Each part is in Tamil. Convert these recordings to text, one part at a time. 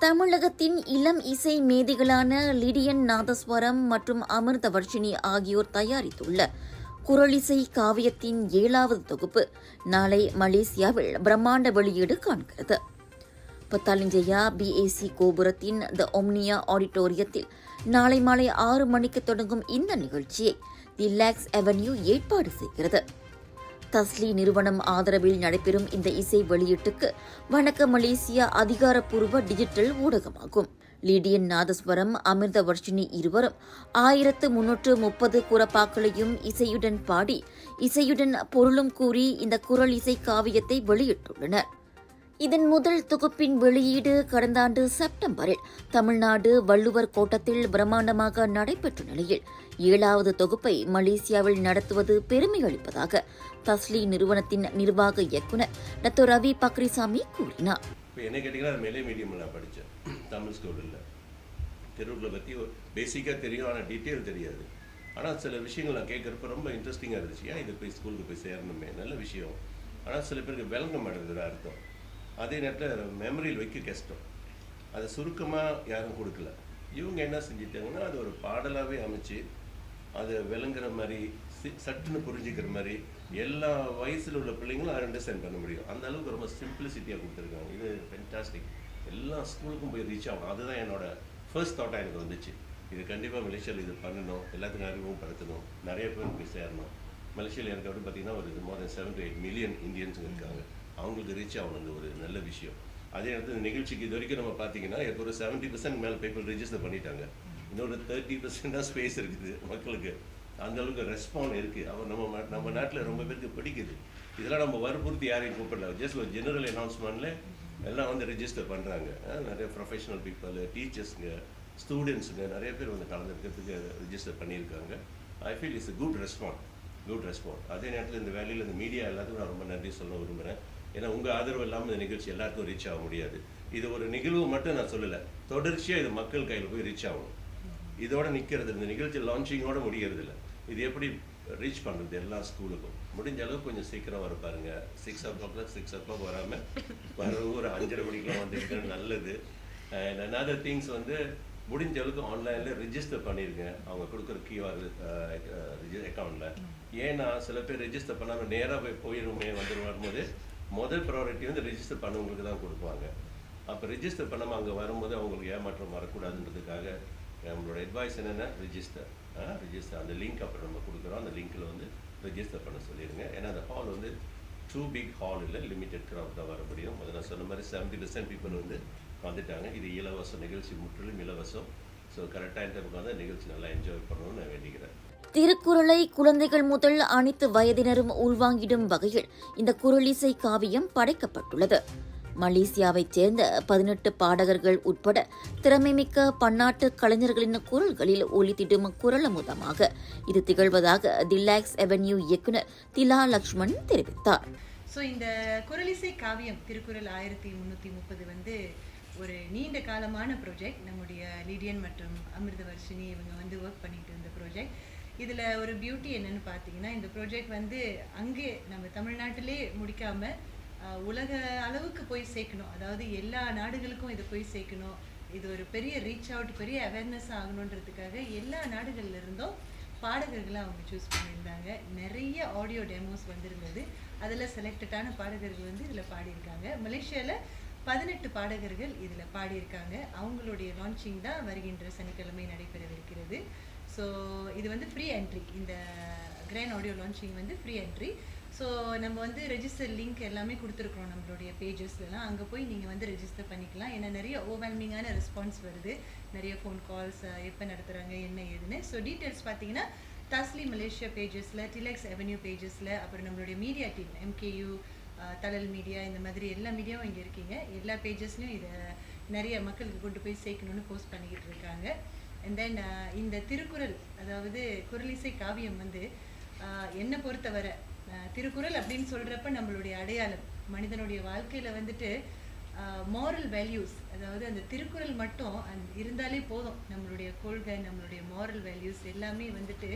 தமிழகத்தின் இளம் இசை மேதைகளான லிடியன் நாதஸ்வரம் மற்றும் அமிர்தவர்ஷினி ஆகியோர் தயாரித்துள்ள குரலிசை காவியத்தின் 7வது தொகுப்பு நாளை மலேசியாவில் பிரம்மாண்ட வெளியீடு காண்கிறது. பத்தாலிஞ்சயா பிஏசி கோபுரத்தின் த ஒம்னியா ஆடிட்டோரியத்தில் நாளை மாலை 6 மணிக்கு தொடங்கும் இந்த நிகழ்ச்சியை தி லேக்ஸ் அவென்யூ ஏற்பாடு செய்கிறது. தஸ்லி நிறுவனம் ஆதரவில் நடைபெறும் இந்த இசை வெளியீட்டுக்கு வணக்க மலேசியா அதிகாரப்பூர்வ டிஜிட்டல் ஊடகமாகும். லிடியன் நாதஸ்வரம் அமிர்தவர்ஷினி இருவரும் 1330 குரப்பாக்களையும் இசையுடன் பாடி இசையுடன் பொருளும் கூறி இந்த குரல் இசை காவியத்தை வெளியிட்டுள்ளனர். இதன் முதல் தொகுப்பின் வெளியீடு கடந்த ஆண்டு செப்டம்பரில் தமிழ்நாடு வள்ளுவர் கோட்டத்தில் பிரம்மாண்டமாக நடைபெற்ற நிலையில் 7வது தொகுப்பை மலேசியாவில் நடத்துவது பெருமை அளிப்பதாக தஸ்லி நிறுவனத்தின் நிர்வாக இயக்குநர் டாக்டர் ரவி பக்ரிசாமி கூறினார். என்ன கேட்டீங்கன்னா மேலே மீடியமில் நான் படித்தேன், தமிழ் ஸ்கூலில். திருவள்ளுவர் பற்றி பேசிக்காக தெரியும், ஆனால் டீட்டெயில் தெரியாது. ஆனால் சில விஷயங்கள் நான் கேட்குறப்ப ரொம்ப இன்ட்ரெஸ்டிங்காக இருந்துச்சு. ஏன் இது போய் ஸ்கூலுக்கு போய் சேரணுமே, நல்ல விஷயம். ஆனால் சில பேருக்கு விளங்க மாட்டேங்குது அர்த்தம். அதே நேரத்தில் மெமரியில் வைக்க கஷ்டம். அதை சுருக்கமாக யாரும் கொடுக்கல. இவங்க என்ன செஞ்சிட்டாங்கன்னா அது ஒரு பாடலாகவே அமைச்சு அதை விளங்குற மாதிரி சட்டுன்னு புரிஞ்சிக்கிற மாதிரி எல்லா வயசில் உள்ள பிள்ளைங்களும் அண்டர்ஸ்டாண்ட் பண்ண முடியும். அந்த அளவுக்கு ரொம்ப சிம்பிளிசிட்டியாக கொடுத்துருக்காங்க. இது ஃபென்டாஸ்டிக். எல்லா ஸ்கூலுக்கும் போய் ரீச் ஆகணும். அதுதான் என்னோட ஃபர்ஸ்ட் தாட்டாக எனக்கு வந்துச்சு. இது கண்டிப்பாக மலேசியாவில் இது பண்ணணும், எல்லாத்துக்கும் அறிவும் படுத்தணும், நிறைய பேர் போய் சேரணும். மலேசியாவில் எனக்கு அப்படி பார்த்தீங்கன்னா ஒரு மோர் தென் 7 to 8 மில்லியன் இந்தியன்ஸுங்க இருக்காங்க. அவங்களுக்கு ரீச் ஆகணும் ஒரு நல்ல விஷயம். அதே நேரத்தில் இந்த நிகழ்ச்சிக்கு இது வரைக்கும் நம்ம பார்த்தீங்கன்னா இப்போ ஒரு 70% மேலே பீப்புள் ரெஜிஸ்டர் பண்ணிட்டாங்க. இன்னொரு 30% தான் ஸ்பேஸ் இருக்குது மக்களுக்கு. அந்த அளவுக்கு ரெஸ்பாண்ட் இருக்குது. அவர் நம்ம நாட்டில் ரொம்ப பேருக்கு பிடிக்குது. இதெல்லாம் நம்ம வற்புறுத்தி யாரையும் கூப்பிடல. ஜஸ்ட் ஒரு ஜெனரல் அனௌன்ஸ்மெண்ட்ல எல்லாம் வந்து ரெஜிஸ்டர் பண்ணுறாங்க. நிறைய ப்ரொஃபஷனல் பீப்புள், டீச்சர்ஸுங்க, ஸ்டூடெண்ட்ஸுங்க நிறைய பேர் வந்து கலந்துக்கிறதுக்கு ரெஜிஸ்டர் பண்ணியிருக்காங்க. I feel it's good respond. அதே நேரத்தில் இந்த வேலையில் இந்த மீடியா எல்லாத்துக்கும் நான் ரொம்ப நன்றி சொல்ல விரும்புகிறேன். ஏன்னா உங்கள் ஆதரவு இல்லாமல் இந்த நிகழ்ச்சி எல்லாருக்கும் ரீச் ஆக முடியாது. இது ஒரு நிகழ்வு மட்டும் நான் சொல்லலை, தொடர்ச்சியாக இது மக்கள் கையில் போய் ரீச் ஆகணும். இதோட நிற்கிறது, இந்த நிகழ்ச்சி லான்ச்சிங்கோட முடிகிறது இல்லை. இது எப்படி ரீச் பண்ணுறது எல்லா ஸ்கூலுக்கும் முடிஞ்ச அளவுக்கு கொஞ்சம் சீக்கிரம் வர பாருங்க. 6 o'clock வராமல் வர ஒரு 5:30 மணிக்கெலாம் வந்துருக்கிறது நல்லது. அண்ட் another திங்ஸ் வந்து முடிஞ்ச அளவுக்கு ஆன்லைனில் ரிஜிஸ்டர் பண்ணியிருக்கேன் அவங்க கொடுக்குற QR அக்கௌண்ட்டில். ஏன்னா சில பேர் ரெஜிஸ்டர் பண்ணாமல் நேராக போயிருமே வரும்போது முதல் ப்ரையாரிட்டி வந்து ரெஜிஸ்டர் பண்ணவங்களுக்கு தான் கொடுப்பாங்க. அப்போ ரெஜிஸ்டர் பண்ணாமல் அங்கே வரும்போது அவங்களுக்கு ஏமாற்றம் வரக்கூடாதுன்றதுக்காக நம்மளோட அட்வைஸ் என்னென்னா ரெஜிஸ்டர் அந்த லிங்க் அப்புறம் நம்ம கொடுக்குறோம். அந்த லிங்க்கில் வந்து ரெஜிஸ்டர் பண்ண சொல்லிடுங்க. ஏன்னா அந்த ஹால் வந்து டூ பிக் ஹால் இல்லை, லிமிட்டட் க்ரௌட் தான் வர முடியும். முதல்ல சொன்ன மாதிரி 70% பீப்புள் வந்து வந்துட்டாங்க. இது இலவசம் நிகழ்ச்சி, முற்றிலும் இலவசம். ஸோ கரெக்டாக டைமுக்கு வந்து நிகழ்ச்சி நல்லா என்ஜாய் பண்ணணும்னு நான் வேண்டிக்கிறேன். திருக்குறளை குழந்தைகள் முதல் அனைத்து வயதினரும் உள்வாங்கிடும் வகையில் இந்த குரலிசை காவியம் படைக்கப்பட்டுள்ளது. மலேசியாவைச் சேர்ந்த 18 பாடகர்கள் உட்பட திறமைமிக்க பன்னாட்டு கலைஞர்களின் குரல்களில் ஒலித்திடும் குரலமுதமாக இது திகழ்வதாக தி லேக்ஸ் அவென்யூ இயக்குநர் திலா லக்ஷ்மண் தெரிவித்தார். ஸோ இந்த குரலிசை காவியம் திருக்குறள் 1330 வந்து ஒரு நீண்ட காலமான ப்ராஜெக்ட். நம்முடைய லிடியன் மற்றும் அமிர்தவர்ஷினி இவங்க வந்து ஒர்க் பண்ணிட்டு இருந்த ப்ராஜெக்ட். இதில் ஒரு பியூட்டி என்னன்னு பார்த்தீங்கன்னா, இந்த ப்ராஜெக்ட் வந்து அங்கே நம்ம தமிழ்நாட்டிலே முடிக்காமல் உலக அளவுக்கு போய் சேர்க்கணும். அதாவது எல்லா நாடுகளுக்கும் இதை போய் சேர்க்கணும். இது ஒரு பெரிய ரீச் அவுட், பெரிய அவேர்னஸ் ஆகணுன்றதுக்காக எல்லா நாடுகள்ல இருந்தும் பாடகர்களை அவங்க சூஸ் பண்ணியிருந்தாங்க. நிறைய ஆடியோ டெமோஸ் வந்திருந்தது. அதில் செலக்டடான பாடகர்கள் வந்து இதில் பாடியிருக்காங்க. மலேசியாவில் 18 பாடகர்கள் இதில் பாடியிருக்காங்க. அவங்களுடைய லான்ச்சிங் தான் வருகின்ற சனிக்கிழமை நடைபெறவிருக்கிறது. ஸோ இது வந்து ஃப்ரீ என்ட்ரி. இந்த கிராண்ட் ஆடியோ லான்ச்சிங் வந்து ஃப்ரீ என்ட்ரி. ஸோ நம்ம வந்து ரெஜிஸ்டர் லிங்க் எல்லாமே கொடுத்துருக்குறோம் நம்மளுடைய பேஜஸ்லாம். அங்கே போய் நீங்கள் வந்து ரெஜிஸ்டர் பண்ணிக்கலாம். ஏன்னா நிறைய ஓவர்வெல்மிங்கான ரெஸ்பான்ஸ் வருது, நிறைய ஃபோன் கால்ஸ், எப்போ நடத்துகிறாங்க என்ன ஏதுன்னு. ஸோ டீட்டெயில்ஸ் பார்த்தீங்கன்னா தஸ்லி மலேசியா பேஜஸில், டிலெக்ஸ் அவென்யூ பேஜஸில், அப்புறம் நம்மளுடைய மீடியா டீம் MKU, தலல் மீடியா, இந்த மாதிரி எல்லா மீடியாவும் இங்கே இருக்கீங்க. எல்லா பேஜஸ்லையும் இதை நிறைய மக்களுக்கு கொண்டு போய் சேர்க்கணுன்னு போஸ்ட் பண்ணிக்கிட்டு இருக்காங்க. அண்ட் தென் இந்த திருக்குறள், அதாவது குரலிசை காவியம் வந்து என்னை பொறுத்தவரை திருக்குறள் அப்படின்னு சொல்கிறப்ப நம்மளுடைய அடையாளம், மனிதனுடைய வாழ்க்கையில் வந்துட்டு மாரல் வேல்யூஸ், அதாவது அந்த திருக்குறள் மட்டும் இருந்தாலே போதும். நம்மளுடைய கொள்கை, நம்மளுடைய மாரல் வேல்யூஸ் எல்லாமே வந்துட்டு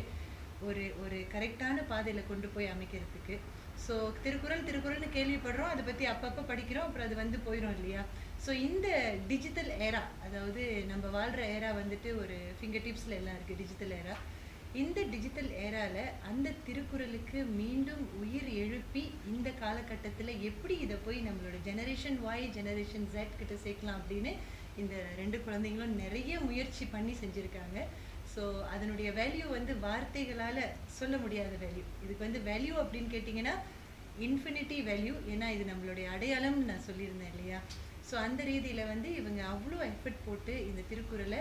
ஒரு கரெக்டான பாதையில் கொண்டு போய் அமைக்கிறதுக்கு. ஸோ திருக்குறள்னு கேள்விப்படுறோம், அதை பற்றி அப்பப்போ படிக்கிறோம், அப்புறம் அது வந்து போயிடும் இல்லையா. ஸோ இந்த டிஜிட்டல் ஏரா, அதாவது நம்ம வாழ்கிற ஏரா வந்துட்டு ஒரு ஃபிங்கர் டிப்ஸில் எல்லாம் இருக்குது டிஜிட்டல் ஏரா. இந்த டிஜிட்டல் ஏரால அந்த திருக்குறளுக்கு மீண்டும் உயிர் எழுப்பி இந்த காலகட்டத்தில் எப்படி இதை போய் நம்மளோட ஜெனரேஷன் Y ஜெனரேஷன் Z கிட்ட சேர்க்கலாம் அப்படின்னு இந்த 2 குழந்தைங்களும் நிறைய முயற்சி பண்ணி செஞ்சுருக்காங்க. ஸோ அதனுடைய வேல்யூ வந்து வார்த்தைகளால் சொல்ல முடியாத வேல்யூ. இதுக்கு வந்து வேல்யூ அப்படின்னு கேட்டிங்கன்னா இன்ஃபினிட்டி வேல்யூ. ஏன்னா இது நம்மளுடைய அடையாளம்னு நான் சொல்லியிருந்தேன் இல்லையா. ஸோ அந்த ரீதியில் வந்து இவங்க அவ்வளோ எஃபர்ட் போட்டு இந்த திருக்குறளை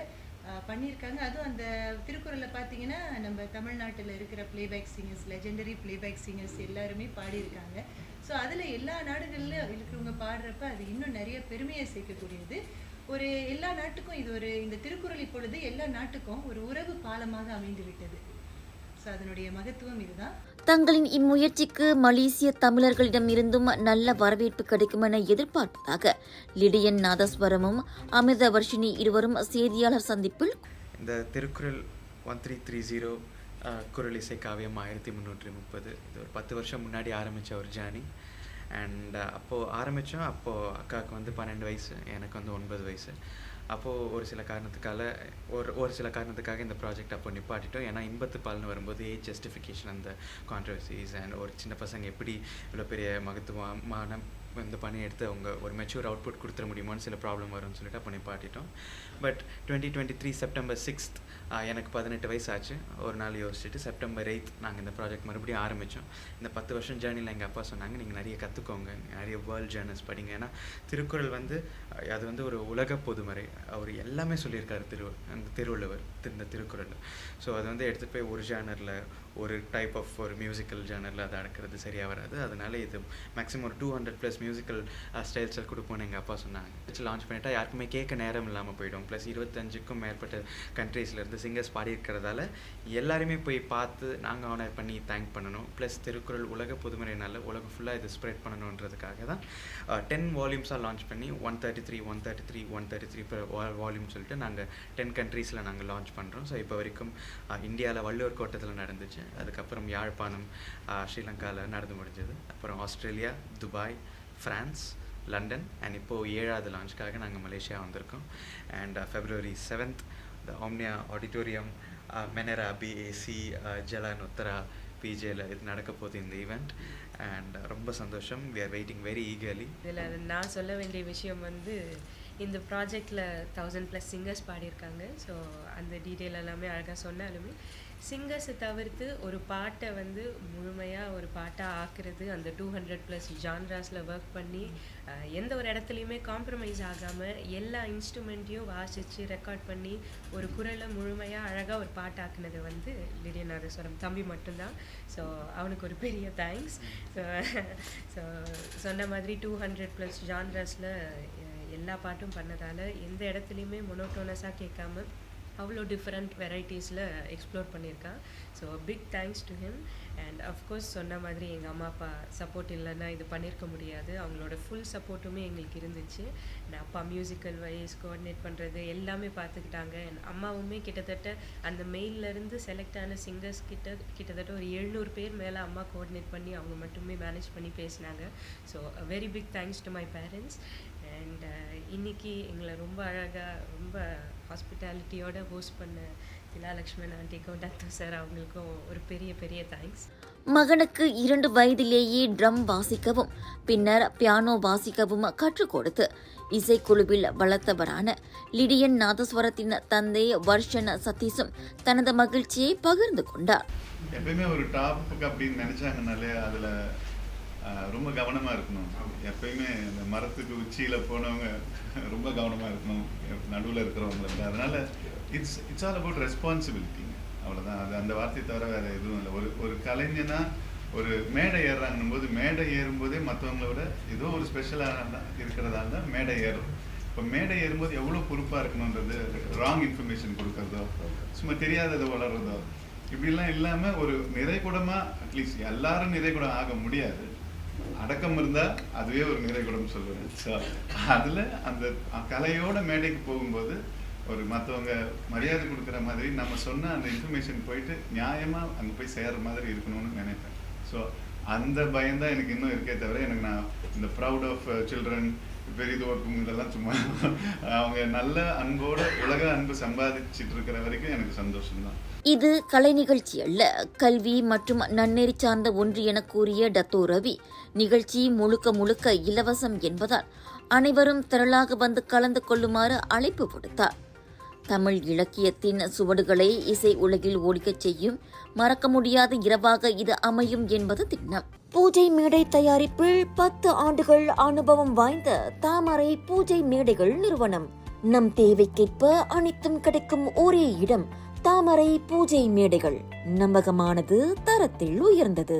பண்ணியிருக்காங்க. அதுவும் அந்த திருக்குறளை பார்த்தீங்கன்னா நம்ம தமிழ்நாட்டில் இருக்கிற playback singers, legendary playback singers எல்லாருமே பாடியிருக்காங்க. ஸோ அதில் எல்லா நாடுகளில் இருக்கிறவங்க பாடுறப்ப அது இன்னும் நிறைய பெருமையை சேர்க்கக்கூடியது. ஒரு எல்லா நாட்டுக்கும் இது ஒரு இந்த திருக்குறள் இப்பொழுது எல்லா நாட்டுக்கும் ஒரு உறவு பாலமாக அமைந்து விட்டது. ஸோ அதனுடைய மகத்துவம் இதுதான். தங்களின் இம்முயற்சிக்கு மலேசிய தமிழர்களிடமிருந்தும் நல்ல வரவேற்பு கிடைக்கும் என எதிர்பார்ப்பதாக லிடியன் நாதஸ்வரமும் அமிர்தவர்ஷினி இருவரும் செய்தியாளர் சந்திப்பில் இந்த திருக்குறள் 1330 குறளிசை காவியம் 1330 இது ஒரு 10 வருஷம் முன்னாடி ஆரம்பித்த ஒரு ஜேர்னி. அண்ட் அப்போது ஆரம்பித்தோம். அப்போது அக்காவுக்கு வந்து 12 வயசு, எனக்கு வந்து 9 வயசு. அப்போது ஒரு சில காரணத்துக்காக இந்த ப்ராஜெக்ட் அப்போ நிப்பாட்டிட்டோம். ஏன்னா இன்பத்து பால்னு வரும்போது ஏஜ் ஜஸ்டிஃபிகேஷன், அந்த கான்ட்ரவர்சிஸ் அண்ட் ஒரு சின்ன பசங்க எப்படி இவ்வளோ பெரிய மகத்துவமான இந்த பணி எடுத்து அவங்க ஒரு மெச்சூர் அவுட்புட் கொடுத்துட முடியுமான்னு சில ப்ராப்ளம் வரும்னு சொல்லிட்டு அப்போ நிப்பாட்டிட்டோம். பட் 2023 செப்டம்பர் 6 எனக்கு 18 வயசு ஆச்சு. ஒரு நாள் யோசிச்சுட்டு செப்டம்பர் 8 நாங்கள் இந்த ப்ராஜெக்ட் மறுபடியும் ஆரம்பித்தோம். இந்த 10 வருஷம் ஜேர்னியில் எங்கள் அப்பா சொன்னாங்க, நீங்கள் நிறைய கற்றுக்கோங்க, நிறைய வேர்ல்ட் ஜேர்னல்ஸ் படிங்க. ஏன்னா திருக்குறள் வந்து அது வந்து ஒரு உலக பொதுமறை. அவர் எல்லாமே சொல்லியிருக்காரு அந்த திருவள்ளுவர் இந்த திருக்குறள். ஸோ அது வந்து எடுத்துகிட்டு போய் ஒரு ஜேர்னரில் ஒரு டைப் ஆஃப் ஒரு மியூசிக்கல் ஜேர்னரில் அதை அடக்கிறது சரியாக வராது. அதனால இது மேக்ஸிமம் ஒரு 200+ மியூசிக்கல் ஸ்டைல்ஸில் கொடுப்போன்னு எங்கள் அப்பா சொன்னாங்க. லான்ச் பண்ணிட்டா யாருக்குமே கேட்க நேரம் இல்லாமல் போயிடும். ப்ளஸ் 25க்கும் மேற்பட்ட கண்ட்ரீஸ்லேருந்து சிங்கர்ஸ் பாடியிருக்கிறதால எல்லாருமே போய் பார்த்து நாங்கள் ஆனர் பண்ணி தேங்க் பண்ணணும். ப்ளஸ் திருக்குறள் உலக பொதுமறையினால உலகம் ஃபுல்லாக இது ஸ்ப்ரெட் பண்ணணுன்றதுக்காக தான் 10 வால்யூம்ஸாக லான்ச் பண்ணி 133 வால்யூம் சொல்லிட்டு நாங்கள் 10 கண்ட்ரீஸில் நாங்கள் லான்ச் பண்ணுறோம். ஸோ இப்போ வரைக்கும் இந்தியாவில் வள்ளுவர் கோட்டத்தில் நடந்துச்சு. அதுக்கப்புறம் யாழ்ப்பாணம், ஸ்ரீலங்காவில் நடந்து முடிஞ்சது. அப்புறம் Australia, Dubai, France, London and இப்போது 7வது லான்ச்சுக்காக நாங்கள் மலேசியா வந்திருக்கோம். And February 7th the Omnia auditorium, Menara, BAC, Jalan Utara, PJல இது நடக்க போகுது இந்த ஈவெண்ட். அண்ட் ரொம்ப சந்தோஷம். We are waiting very eagerly. இதில் நான் சொல்ல வேண்டிய விஷயம் வந்து இந்த ப்ராஜெக்டில் 1000+ சிங்கர்ஸ் பாடியிருக்காங்க. ஸோ அந்த டீட்டெயில் எல்லாமே அழகாக சொன்னாலுமே சிங்கர்ஸை தவிர்த்து ஒரு பாட்டை வந்து முழுமையாக ஒரு பாட்டாக ஆக்குறது, அந்த 200+ ஜான்ராஸில் ஒர்க் பண்ணி எந்த ஒரு இடத்துலையுமே காம்ப்ரமைஸ் ஆகாமல் எல்லா இன்ஸ்ட்ருமெண்ட்டையும் வாசித்து ரெக்கார்ட் பண்ணி ஒரு குரலை முழுமையாக அழகாக ஒரு பாட்டாக்குனது வந்து லிடியன் நாதஸ்வரம் தம்பி மட்டும்தான். ஸோ அவனுக்கு ஒரு பெரிய தேங்க்ஸ். ஸோ சொன்ன மாதிரி 200+ ஜான்ராஸில் எல்லா பாட்டும் பண்ணதால் எந்த இடத்துலையுமே மொனோட்டோனஸாக கேட்காம அவ்வளோ டிஃப்ரெண்ட் வெரைட்டிஸில் எக்ஸ்ப்ளோர் பண்ணியிருக்கான். So big thanks to him. And of course சொன்ன மாதிரி எங்கள் அம்மா அப்பா சப்போர்ட் இல்லைன்னா இது பண்ணியிருக்க முடியாது. அவங்களோட ஃபுல் சப்போர்ட்டுமே எங்களுக்கு இருந்துச்சு. என் அப்பா மியூசிக்கல் வைஸ் கோஆர்டினேட் பண்ணுறது எல்லாமே பார்த்துக்கிட்டாங்க. என் அம்மாவுமே கிட்டத்தட்ட அந்த மெயிலேருந்து செலக்ட் ஆன சிங்கர்ஸ் கிட்டத்தட்ட ஒரு 700 பேர் மேலே அம்மா கோஆர்டினேட் பண்ணி அவங்க மட்டுமே மேனேஜ் பண்ணி பேசினாங்க. So very big thanks to my parents. And இன்றைக்கி எங்களை ரொம்ப அழகாக ரொம்ப ஹாஸ்பிட்டாலிட்டியோட ஹோஸ்ட் பண்ண திலா லக்ஷ்மன் ஆண்டிக்கும் டாக்டர் சார் அவங்களுக்கும் ஒரு பெரிய பெரிய தேங்க்ஸ். மகனுக்கு 2 வயதிலேயே ட்ரம் வாசிக்கவும் பின்னர் பியானோ வாசிக்கவும் கற்றுக் கொடுத்து இசைக்குழுவில் வளர்த்தவரான லிடியன் நாதஸ்வரத்தின் தந்தை வர்ஷன் சதீஷும் தனது மகிழ்ச்சியை பகிர்ந்து கொண்டார். எப்பயுமே ஒரு டாப்புக்கு அப்படின்னு நினைச்சாங்கனாலே அதில் ரொம்ப கவனமாக இருக்கணும். எப்பயுமே இந்த மரத்துக்கு உச்சியில் போனவங்க ரொம்ப கவனமாக இருக்கணும், நடுவில் இருக்கிறவங்களுக்கு. அதனால் இட்ஸ் ஆல் அபவுட் ரெஸ்பான்சிபிலிட்டிங்க, அவ்வளோதான். அது அந்த வார்த்தையை தவிர வேறு எதுவும் இல்லை. ஒரு கலைஞனா ஒரு மேடை ஏறுறாங்கன்னும் போது மேடை ஏறும்போதே மற்றவங்கள விட ஏதோ ஒரு ஸ்பெஷலாக இருக்கிறதா இருந்தால் மேடை ஏறும். இப்போ மேடை ஏறும்போது எவ்வளோ பொறுப்பாக இருக்கணுன்றது, ராங் இன்ஃபர்மேஷன் கொடுக்கறதோ, சும்மா தெரியாததை வளர்றதோ, இப்படிலாம் இல்லாமல் ஒரு நிறைகுடமாக, அட்லீஸ்ட் எல்லாரும் நிறைகுடம் ஆக முடியாது, அடக்கம் இருந்தால் அதுவே ஒரு நிறைகுடம் சொல்லுவேன். ஸோ அதில் அந்த கலையோட மேடைக்கு போகும்போது ஒரு மற்றவங்க மரியாதை கொடுக்குற மாதிரி நம்ம சொன்ன அந்த இன்ஃபர்மேஷன் போயிட்டு நியாயமாக அங்கே போய் சேர்கிற மாதிரி இருக்கணும்னு நினைப்பேன். ஸோ அந்த பயம்தான் எனக்கு இன்னும் இருக்கே தவிர எனக்கு நான் இந்த ப்ரௌட் ஆஃப் சில்ட்ரன் பெரிதோக்கும் இதெல்லாம் சும்மா அவங்க நல்ல அன்போட உலக அன்பு சம்பாதிச்சுட்டு இருக்கிற வரைக்கும் எனக்கு சந்தோஷம்தான். இது கலை நிகழ்ச்சி அல்ல, கல்வி மற்றும் நன்னெறி சார்ந்த ஒன்று என கூறிய டத்தோ ரவி, நிகழ்ச்சி முழுக்க முழுக்க இலவசம் என்பதால் அனைவரும் திரளாக வந்து கலந்து கொள்ளுமாறு அழைப்பு விடுத்தார். தமிழ் இலக்கியத்தின் சுவடுகளை இசை உலகில் ஒலிக்கச் செய்யும் மறக்க முடியாத இரவாக இது அமையும் என்பது திண்ணம். பூஜை மேடை தயாரிப்பில் 10 ஆண்டுகள் அனுபவம் வாய்ந்த தாமரை பூஜை மேடைகள் நிறுவனம். நம் தேவைக்கேற்ப அனைத்தும் கிடைக்கும் ஒரே இடம் தாமரை பூஜை மேடைகள். நம்பகமானது, தரத்தில் உயர்ந்தது.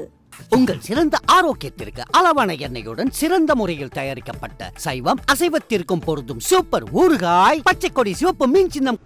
உங்கள் சிறந்த ஆரோக்கியத்திற்கு அளவான எண்ணெயுடன் சிறந்த முறையில் தயாரிக்கப்பட்ட சைவம் அசைவத்திற்கும் பொருந்தும் சூப்பர் ஊறுகாய் பச்சை கொடி சிவப்பு மீன் சின்னம்